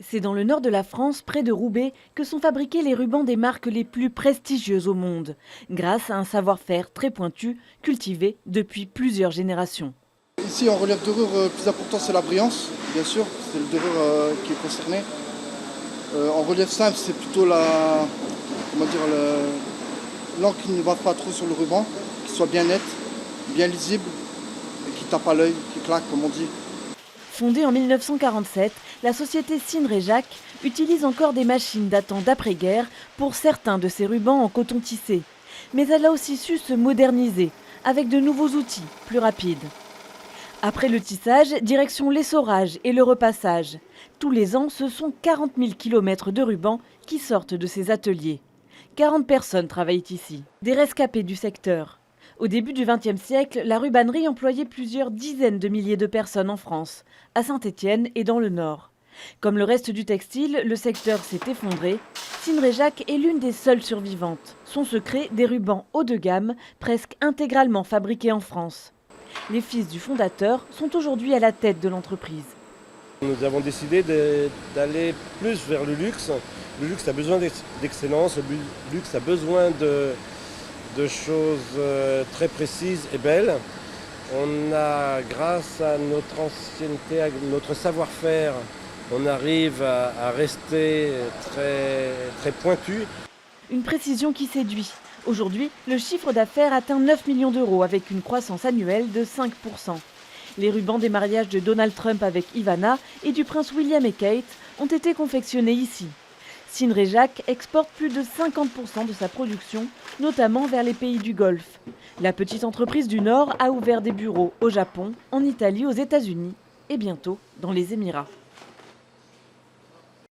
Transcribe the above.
C'est dans le nord de la France, près de Roubaix, que sont fabriqués les rubans des marques les plus prestigieuses au monde, grâce à un savoir-faire très pointu, cultivé depuis plusieurs générations. Ici, en relief dorure, le plus important, c'est la brillance, bien sûr, c'est le dorure qui est concerné. En relief simple, c'est plutôt l'encre qui ne va pas trop sur le ruban, qui soit bien nette, bien lisible, et qui tape à l'œil, qui claque, comme on dit. Fondée en 1947, la société Sinre-et-Jacques utilise encore des machines datant d'après-guerre pour certains de ses rubans en coton tissé. Mais elle a aussi su se moderniser avec de nouveaux outils plus rapides. Après le tissage, direction l'essorage et le repassage. Tous les ans, ce sont 40 000 km de rubans qui sortent de ces ateliers. 40 personnes travaillent ici, des rescapés du secteur. Au début du XXe siècle, la rubannerie employait plusieurs dizaines de milliers de personnes en France, à Saint-Étienne et dans le Nord. Comme le reste du textile, le secteur s'est effondré. Sinre-et-Jacques est l'une des seules survivantes. Son secret, des rubans haut de gamme, presque intégralement fabriqués en France. Les fils du fondateur sont aujourd'hui à la tête de l'entreprise. Nous avons décidé d'aller plus vers le luxe. Le luxe a besoin d'excellence, le luxe a besoin de choses très précises et belles. On a, grâce à notre ancienneté, à notre savoir-faire, on arrive à rester très pointu. Une précision qui séduit. Aujourd'hui, le chiffre d'affaires atteint 9 millions d'euros avec une croissance annuelle de 5%. Les rubans des mariages de Donald Trump avec Ivana et du prince William et Kate ont été confectionnés ici. Sinre-et-Jacques exporte plus de 50% de sa production, notamment vers les pays du Golfe. La petite entreprise du Nord a ouvert des bureaux au Japon, en Italie, aux États-Unis et bientôt dans les Émirats.